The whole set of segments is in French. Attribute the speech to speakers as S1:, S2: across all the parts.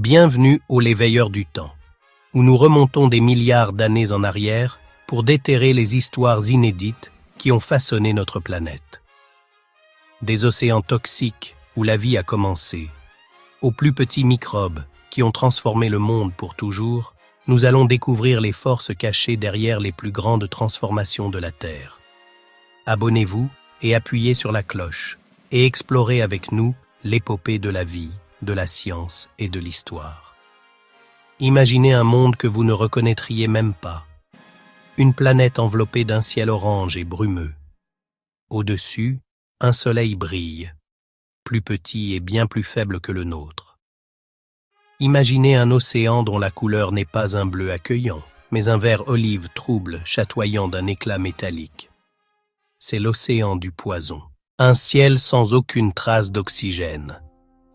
S1: Bienvenue aux Les Veilleurs du Temps, où nous remontons des milliards d'années en arrière pour déterrer les histoires inédites qui ont façonné notre planète. Des océans toxiques où la vie a commencé, aux plus petits microbes qui ont transformé le monde pour toujours, nous allons découvrir les forces cachées derrière les plus grandes transformations de la Terre. Abonnez-vous et appuyez sur la cloche et explorez avec nous l'épopée de la vie, de la science et de l'histoire. Imaginez un monde que vous ne reconnaîtriez même pas. Une planète enveloppée d'un ciel orange et brumeux. Au-dessus, un soleil brille, plus petit et bien plus faible que le nôtre. Imaginez un océan dont la couleur n'est pas un bleu accueillant, mais un vert olive trouble chatoyant d'un éclat métallique. C'est l'océan du poison. Un ciel sans aucune trace d'oxygène.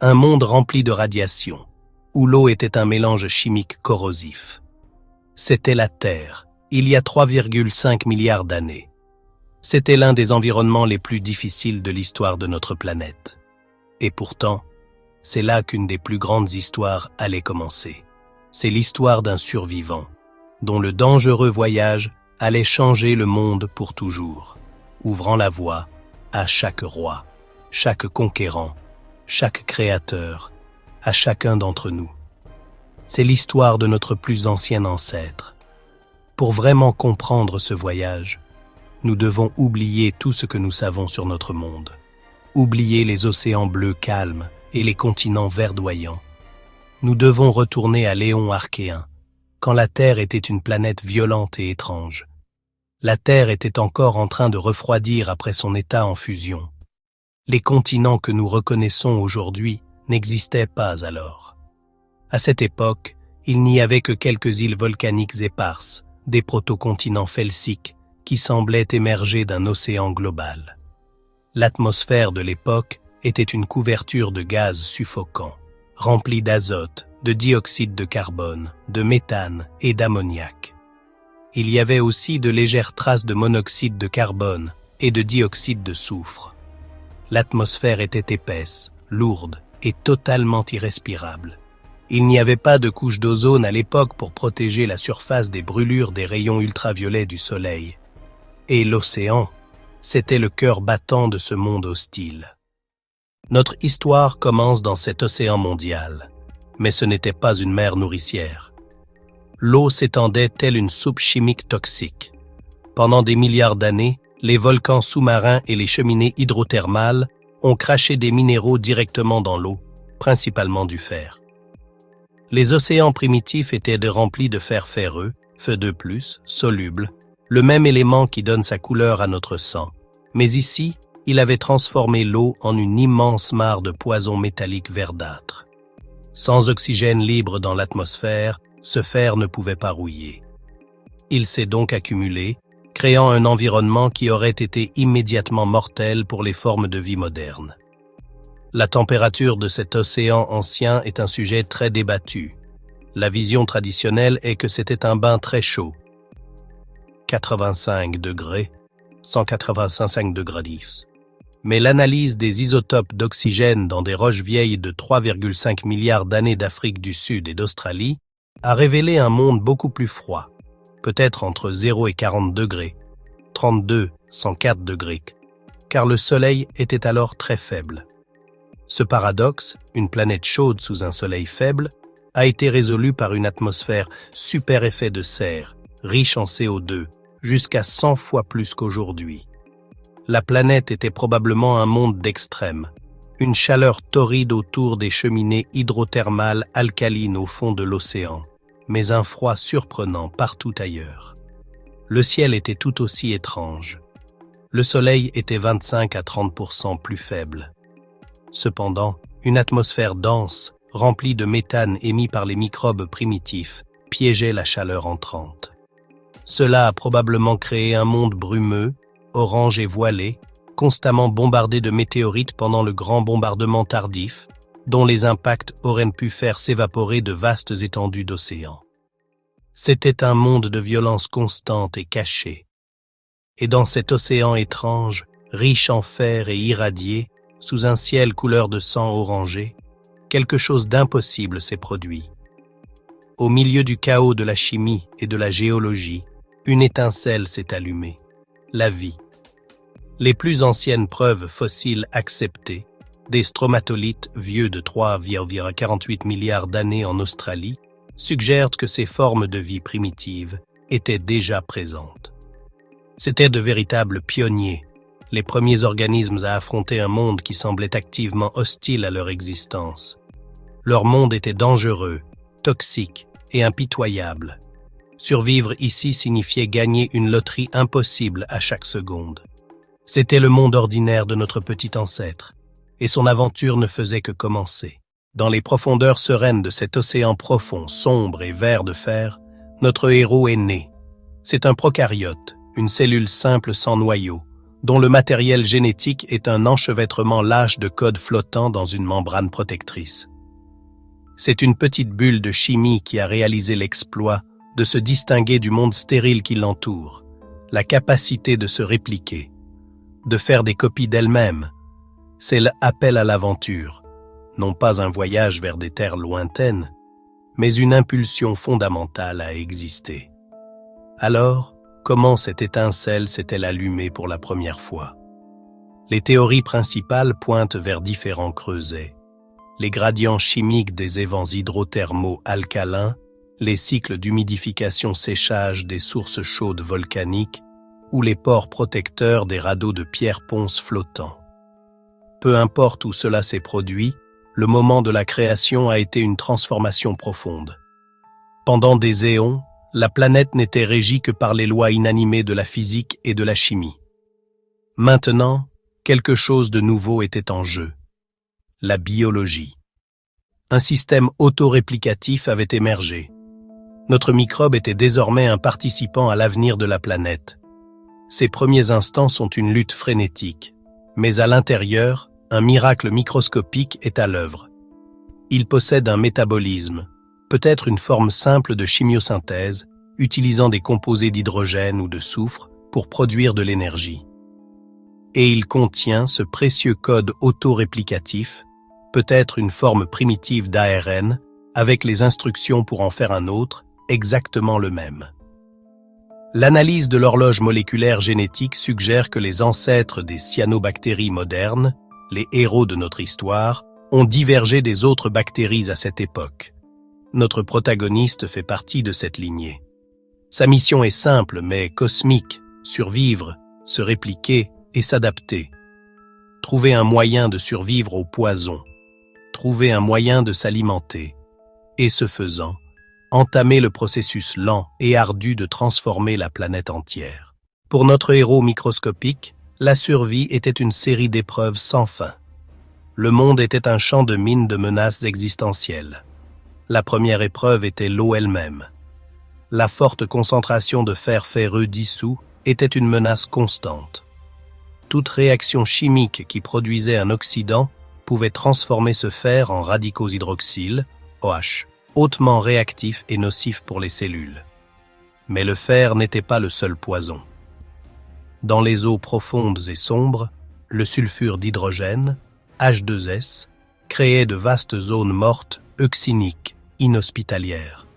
S1: Un monde rempli de radiation, où l'eau était un mélange chimique corrosif. C'était la Terre, il y a 3,5 milliards d'années. C'était l'un des environnements les plus difficiles de l'histoire de notre planète. Et pourtant, c'est là qu'une des plus grandes histoires allait commencer. C'est l'histoire d'un survivant, dont le dangereux voyage allait changer le monde pour toujours, ouvrant la voie à chaque roi, chaque conquérant, chaque créateur, à chacun d'entre nous. C'est l'histoire de notre plus ancien ancêtre. Pour vraiment comprendre ce voyage, nous devons oublier tout ce que nous savons sur notre monde. Oublier les océans bleus calmes et les continents verdoyants. Nous devons retourner à l'éon archéen, quand la Terre était une planète violente et étrange. La Terre était encore en train de refroidir après son état en fusion. Les continents que nous reconnaissons aujourd'hui n'existaient pas alors. À cette époque, il n'y avait que quelques îles volcaniques éparses, des protocontinents felsiques qui semblaient émerger d'un océan global. L'atmosphère de l'époque était une couverture de gaz suffocants, remplie d'azote, de dioxyde de carbone, de méthane et d'ammoniac. Il y avait aussi de légères traces de monoxyde de carbone et de dioxyde de soufre. L'atmosphère était épaisse, lourde et totalement irrespirable. Il n'y avait pas de couche d'ozone à l'époque pour protéger la surface des brûlures des rayons ultraviolets du soleil. Et l'océan, c'était le cœur battant de ce monde hostile. Notre histoire commence dans cet océan mondial, mais ce n'était pas une mer nourricière. L'eau s'étendait telle une soupe chimique toxique. Pendant des milliards d'années, les volcans sous-marins et les cheminées hydrothermales ont craché des minéraux directement dans l'eau, principalement du fer. Les océans primitifs étaient remplis de fer ferreux, Fe2+, soluble, le même élément qui donne sa couleur à notre sang. Mais ici, il avait transformé l'eau en une immense mare de poison métallique verdâtre. Sans oxygène libre dans l'atmosphère, ce fer ne pouvait pas rouiller. Il s'est donc accumulé, créant un environnement qui aurait été immédiatement mortel pour les formes de vie modernes. La température de cet océan ancien est un sujet très débattu. La vision traditionnelle est que c'était un bain très chaud, 85 degrés, 185 degrés. Mais l'analyse des isotopes d'oxygène dans des roches vieilles de 3,5 milliards d'années d'Afrique du Sud et d'Australie a révélé un monde beaucoup plus froid, peut-être entre 0 et 40 degrés, 32, 104 degrés, car le Soleil était alors très faible. Ce paradoxe, une planète chaude sous un Soleil faible, a été résolu par une atmosphère super effet de serre, riche en CO2, jusqu'à 100 fois plus qu'aujourd'hui. La planète était probablement un monde d'extrêmes, une chaleur torride autour des cheminées hydrothermales alcalines au fond de l'océan, mais un froid surprenant partout ailleurs. Le ciel était tout aussi étrange. Le soleil était 25 à 30% plus faible. Cependant, une atmosphère dense, remplie de méthane émis par les microbes primitifs, piégeait la chaleur entrante. Cela a probablement créé un monde brumeux, orange et voilé, constamment bombardé de météorites pendant le grand bombardement tardif, dont les impacts auraient pu faire s'évaporer de vastes étendues d'océan. C'était un monde de violence constante et cachée. Et dans cet océan étrange, riche en fer et irradié, sous un ciel couleur de sang orangé, quelque chose d'impossible s'est produit. Au milieu du chaos de la chimie et de la géologie, une étincelle s'est allumée. La vie. Les plus anciennes preuves fossiles acceptées, des stromatolites vieux de 3,48 milliards d'années en Australie, suggèrent que ces formes de vie primitives étaient déjà présentes. C'étaient de véritables pionniers, les premiers organismes à affronter un monde qui semblait activement hostile à leur existence. Leur monde était dangereux, toxique et impitoyable. Survivre ici signifiait gagner une loterie impossible à chaque seconde. C'était le monde ordinaire de notre petit ancêtre, et son aventure ne faisait que commencer. Dans les profondeurs sereines de cet océan profond, sombre et vert de fer, notre héros est né. C'est un prokaryote, une cellule simple sans noyau, dont le matériel génétique est un enchevêtrement lâche de codes flottants dans une membrane protectrice. C'est une petite bulle de chimie qui a réalisé l'exploit de se distinguer du monde stérile qui l'entoure, la capacité de se répliquer, de faire des copies d'elle-même. C'est l'appel à l'aventure, non pas un voyage vers des terres lointaines, mais une impulsion fondamentale à exister. Alors, comment cette étincelle s'est-elle allumée pour la première fois? Les théories principales pointent vers différents creusets. Les gradients chimiques des évents hydrothermaux alcalins, les cycles d'humidification-séchage des sources chaudes volcaniques ou les pores protecteurs des radeaux de pierre-ponce flottants. Peu importe où cela s'est produit, le moment de la création a été une transformation profonde. Pendant des éons, la planète n'était régie que par les lois inanimées de la physique et de la chimie. Maintenant, quelque chose de nouveau était en jeu. La biologie. Un système autoréplicatif avait émergé. Notre microbe était désormais un participant à l'avenir de la planète. Ses premiers instants sont une lutte frénétique, mais à l'intérieur, un miracle microscopique est à l'œuvre. Il possède un métabolisme, peut-être une forme simple de chimiosynthèse, utilisant des composés d'hydrogène ou de soufre pour produire de l'énergie. Et il contient ce précieux code autoréplicatif, peut-être une forme primitive d'ARN, avec les instructions pour en faire un autre, exactement le même. L'analyse de l'horloge moléculaire génétique suggère que les ancêtres des cyanobactéries modernes, les héros de notre histoire, ont divergé des autres bactéries à cette époque. Notre protagoniste fait partie de cette lignée. Sa mission est simple mais cosmique, survivre, se répliquer et s'adapter. Trouver un moyen de survivre au poison, trouver un moyen de s'alimenter, et ce faisant, entamer le processus lent et ardu de transformer la planète entière. Pour notre héros microscopique, la survie était une série d'épreuves sans fin. Le monde était un champ de mines de menaces existentielles. La première épreuve était l'eau elle-même. La forte concentration de fer ferreux dissous était une menace constante. Toute réaction chimique qui produisait un oxydant pouvait transformer ce fer en radicaux hydroxyle, OH, hautement réactifs et nocifs pour les cellules. Mais le fer n'était pas le seul poison. Dans les eaux profondes et sombres, le sulfure d'hydrogène, H2S, créait de vastes zones mortes, euxiniques, inhospitalières.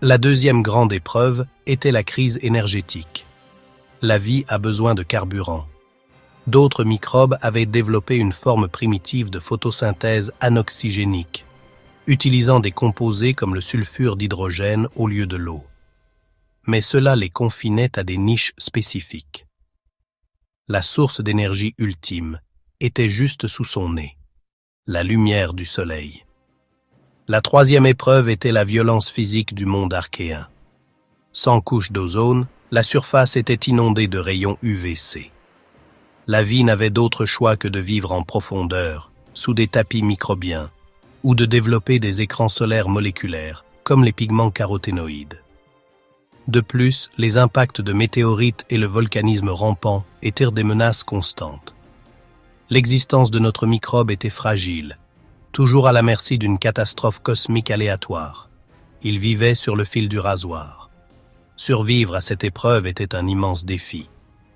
S1: La deuxième grande épreuve était la crise énergétique. La vie a besoin de carburant. D'autres microbes avaient développé une forme primitive de photosynthèse anoxygénique, utilisant des composés comme le sulfure d'hydrogène au lieu de l'eau. Mais cela les confinait à des niches spécifiques. La source d'énergie ultime était juste sous son nez, la lumière du soleil. La troisième épreuve était la violence physique du monde archéen. Sans couche d'ozone, la surface était inondée de rayons UVC. La vie n'avait d'autre choix que de vivre en profondeur, sous des tapis microbiens, ou de développer des écrans solaires moléculaires, comme les pigments caroténoïdes. De plus, les impacts de météorites et le volcanisme rampant étaient des menaces constantes. L'existence de notre microbe était fragile, toujours à la merci d'une catastrophe cosmique aléatoire. Il vivait sur le fil du rasoir. Survivre à cette épreuve était un immense défi,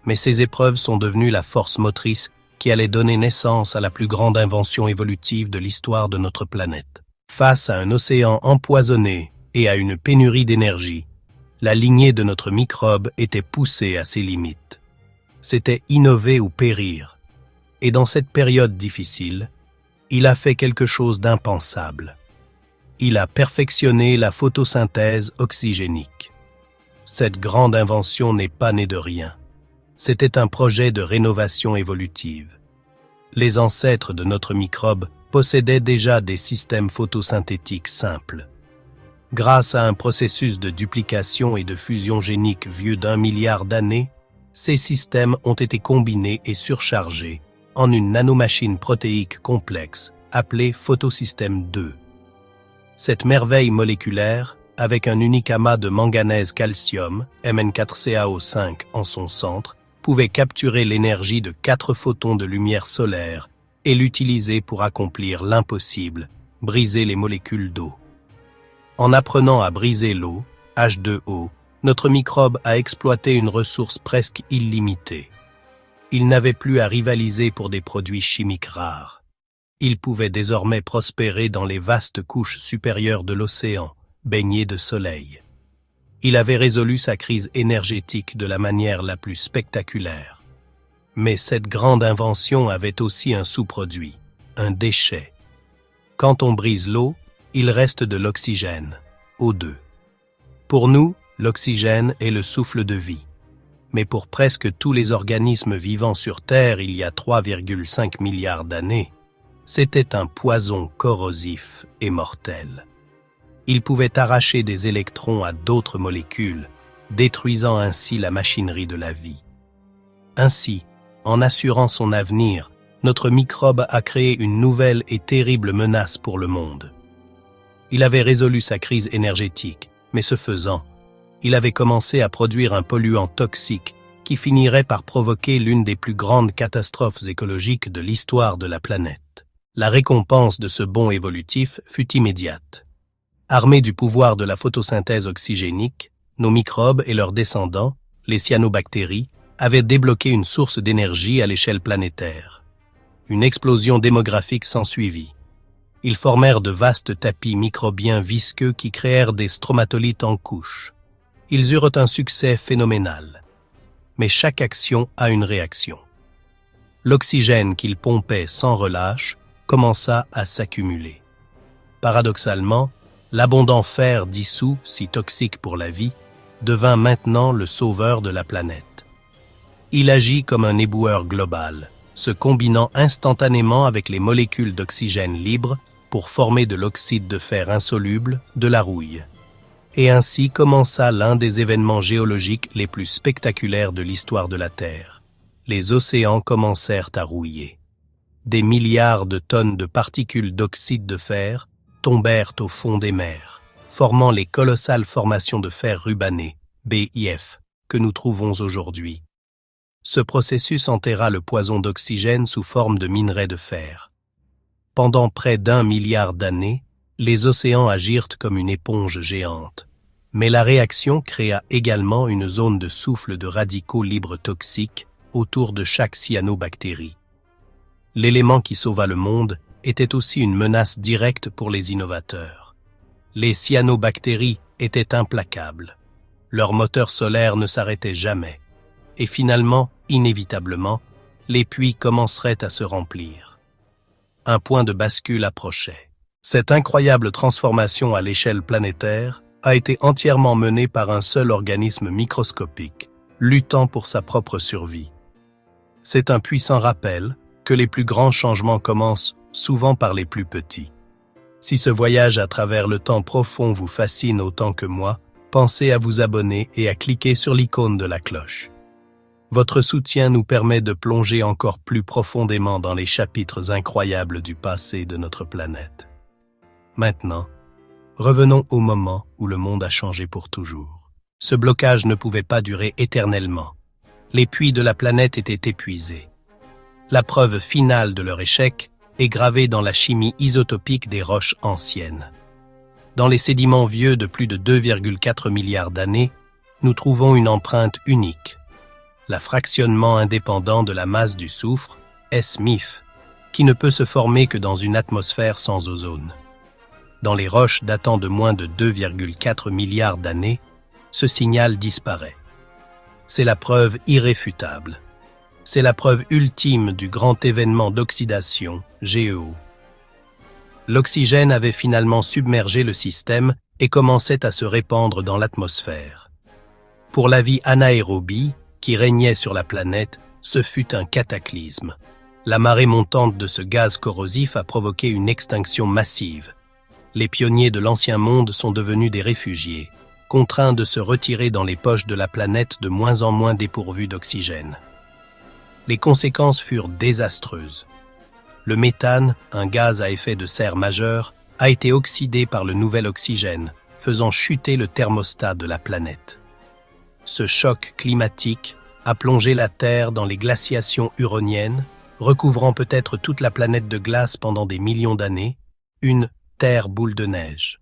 S1: mais ces épreuves sont devenues la force motrice qui allait donner naissance à la plus grande invention évolutive de l'histoire de notre planète. Face à un océan empoisonné et à une pénurie d'énergie, la lignée de notre microbe était poussée à ses limites. C'était innover ou périr. Et dans cette période difficile, il a fait quelque chose d'impensable. Il a perfectionné la photosynthèse oxygénique. Cette grande invention n'est pas née de rien. C'était un projet de rénovation évolutive. Les ancêtres de notre microbe possédaient déjà des systèmes photosynthétiques simples. Grâce à un processus de duplication et de fusion génique vieux d'1 milliard d'années, ces systèmes ont été combinés et surchargés en une nanomachine protéique complexe appelée photosystème 2. Cette merveille moléculaire, avec un unique amas de manganèse-calcium, Mn4CaO5 en son centre, pouvait capturer l'énergie de 4 photons de lumière solaire et l'utiliser pour accomplir l'impossible, briser les molécules d'eau. En apprenant à briser l'eau, H2O, notre microbe a exploité une ressource presque illimitée. Il n'avait plus à rivaliser pour des produits chimiques rares. Il pouvait désormais prospérer dans les vastes couches supérieures de l'océan, baignées de soleil. Il avait résolu sa crise énergétique de la manière la plus spectaculaire. Mais cette grande invention avait aussi un sous-produit, un déchet. Quand on brise l'eau, il reste de l'oxygène, O2. Pour nous, l'oxygène est le souffle de vie. Mais pour presque tous les organismes vivant sur Terre il y a 3,5 milliards d'années, c'était un poison corrosif et mortel. Il pouvait arracher des électrons à d'autres molécules, détruisant ainsi la machinerie de la vie. Ainsi, en assurant son avenir, notre microbe a créé une nouvelle et terrible menace pour le monde. Il avait résolu sa crise énergétique, mais ce faisant, il avait commencé à produire un polluant toxique qui finirait par provoquer l'une des plus grandes catastrophes écologiques de l'histoire de la planète. La récompense de ce bond évolutif fut immédiate. Armés du pouvoir de la photosynthèse oxygénique, nos microbes et leurs descendants, les cyanobactéries, avaient débloqué une source d'énergie à l'échelle planétaire. Une explosion démographique s'ensuivit. Ils formèrent de vastes tapis microbiens visqueux qui créèrent des stromatolites en couches. Ils eurent un succès phénoménal. Mais chaque action a une réaction. L'oxygène qu'ils pompaient sans relâche commença à s'accumuler. Paradoxalement, l'abondant fer dissous, si toxique pour la vie, devint maintenant le sauveur de la planète. Il agit comme un éboueur global, se combinant instantanément avec les molécules d'oxygène libres pour former de l'oxyde de fer insoluble, de la rouille. Et ainsi commença l'un des événements géologiques les plus spectaculaires de l'histoire de la Terre. Les océans commencèrent à rouiller. Des milliards de tonnes de particules d'oxyde de fer tombèrent au fond des mers, formant les colossales formations de fer rubané, BIF, que nous trouvons aujourd'hui. Ce processus enterra le poison d'oxygène sous forme de minerais de fer. Pendant près d'1 milliard d'années, les océans agirent comme une éponge géante. Mais la réaction créa également une zone de souffle de radicaux libres toxiques autour de chaque cyanobactérie. L'élément qui sauva le monde était aussi une menace directe pour les innovateurs. Les cyanobactéries étaient implacables. Leur moteur solaire ne s'arrêtait jamais. Et finalement, inévitablement, les puits commenceraient à se remplir. Un point de bascule approchait. Cette incroyable transformation à l'échelle planétaire a été entièrement menée par un seul organisme microscopique, luttant pour sa propre survie. C'est un puissant rappel que les plus grands changements commencent souvent par les plus petits. Si ce voyage à travers le temps profond vous fascine autant que moi, pensez à vous abonner et à cliquer sur l'icône de la cloche. Votre soutien nous permet de plonger encore plus profondément dans les chapitres incroyables du passé de notre planète. Maintenant, revenons au moment où le monde a changé pour toujours. Ce blocage ne pouvait pas durer éternellement. Les puits de la planète étaient épuisés. La preuve finale de leur échec est gravée dans la chimie isotopique des roches anciennes. Dans les sédiments vieux de plus de 2,4 milliards d'années, nous trouvons une empreinte unique. La fractionnement indépendant de la masse du soufre, S-MIF, qui ne peut se former que dans une atmosphère sans ozone. Dans les roches datant de moins de 2,4 milliards d'années, ce signal disparaît. C'est la preuve irréfutable. C'est la preuve ultime du grand événement d'oxydation, GEO. L'oxygène avait finalement submergé le système et commençait à se répandre dans l'atmosphère. Pour la vie anaérobie, qui régnait sur la planète, ce fut un cataclysme. La marée montante de ce gaz corrosif a provoqué une extinction massive. Les pionniers de l'ancien monde sont devenus des réfugiés, contraints de se retirer dans les poches de la planète de moins en moins dépourvues d'oxygène. Les conséquences furent désastreuses. Le méthane, un gaz à effet de serre majeur, a été oxydé par le nouvel oxygène, faisant chuter le thermostat de la planète. Ce choc climatique a plongé la Terre dans les glaciations huroniennes, recouvrant peut-être toute la planète de glace pendant des millions d'années, une Terre boule de neige.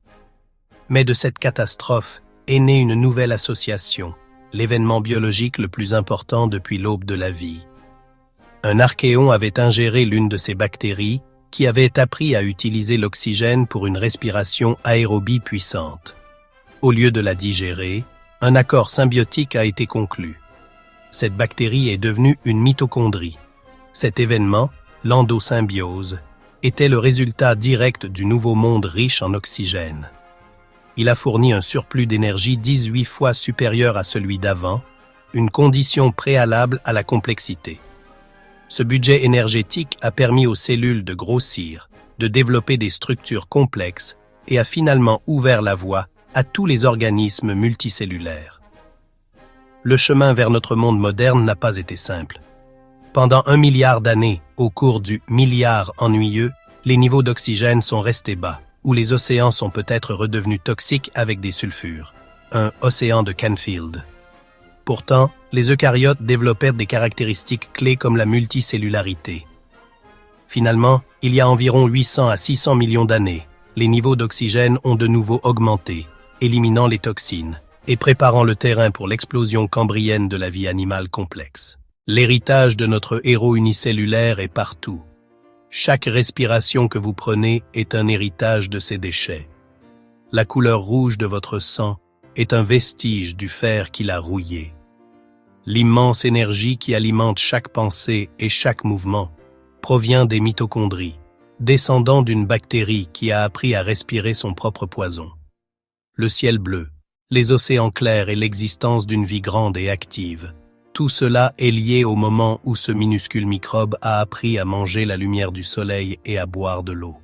S1: Mais de cette catastrophe est née une nouvelle association, l'événement biologique le plus important depuis l'aube de la vie. Un archéon avait ingéré l'une de ces bactéries qui avait appris à utiliser l'oxygène pour une respiration aérobie puissante. Au lieu de la digérer, un accord symbiotique a été conclu. Cette bactérie est devenue une mitochondrie. Cet événement, l'endosymbiose, était le résultat direct du nouveau monde riche en oxygène. Il a fourni un surplus d'énergie 18 fois supérieur à celui d'avant, une condition préalable à la complexité. Ce budget énergétique a permis aux cellules de grossir, de développer des structures complexes et a finalement ouvert la voie à tous les organismes multicellulaires. Le chemin vers notre monde moderne n'a pas été simple. Pendant 1 milliard d'années, au cours du milliard ennuyeux, les niveaux d'oxygène sont restés bas, ou les océans sont peut-être redevenus toxiques avec des sulfures. Un océan de Canfield. Pourtant, les eucaryotes développèrent des caractéristiques clés comme la multicellularité. Finalement, il y a environ 800 à 600 millions d'années, les niveaux d'oxygène ont de nouveau augmenté, éliminant les toxines et préparant le terrain pour l'explosion cambrienne de la vie animale complexe. L'héritage de notre héros unicellulaire est partout. Chaque respiration que vous prenez est un héritage de ces déchets. La couleur rouge de votre sang est un vestige du fer qui l'a rouillé. L'immense énergie qui alimente chaque pensée et chaque mouvement provient des mitochondries, descendant d'une bactérie qui a appris à respirer son propre poison. Le ciel bleu, les océans clairs et l'existence d'une vie grande et active, tout cela est lié au moment où ce minuscule microbe a appris à manger la lumière du soleil et à boire de l'eau.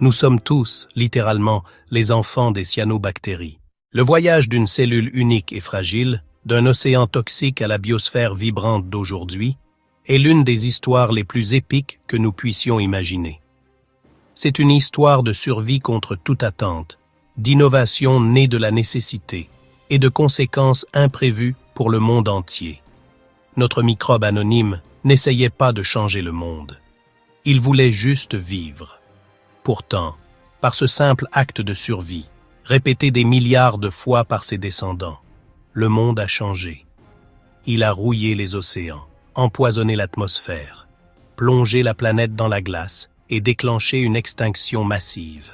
S1: Nous sommes tous, littéralement, les enfants des cyanobactéries. Le voyage d'une cellule unique et fragile, d'un océan toxique à la biosphère vibrante d'aujourd'hui, est l'une des histoires les plus épiques que nous puissions imaginer. C'est une histoire de survie contre toute attente, d'innovation née de la nécessité et de conséquences imprévues pour le monde entier. Notre microbe anonyme n'essayait pas de changer le monde. Il voulait juste vivre. Pourtant, par ce simple acte de survie, répété des milliards de fois par ses descendants, le monde a changé. Il a rouillé les océans, empoisonné l'atmosphère, plongé la planète dans la glace et déclenché une extinction massive.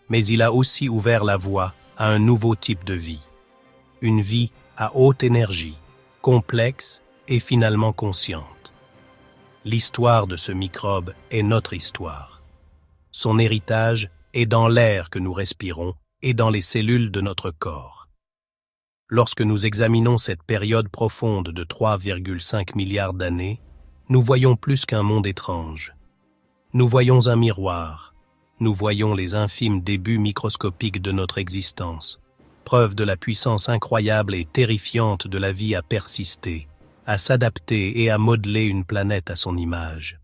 S1: Mais il a aussi ouvert la voie à un nouveau type de vie. Une vie à haute énergie, complexe et finalement consciente. L'histoire de ce microbe est notre histoire. Son héritage est dans l'air que nous respirons et dans les cellules de notre corps. Lorsque nous examinons cette période profonde de 3,5 milliards d'années, nous voyons plus qu'un monde étrange. Nous voyons un miroir. Nous voyons les infimes débuts microscopiques de notre existence, preuve de la puissance incroyable et terrifiante de la vie à persister, à s'adapter et à modeler une planète à son image.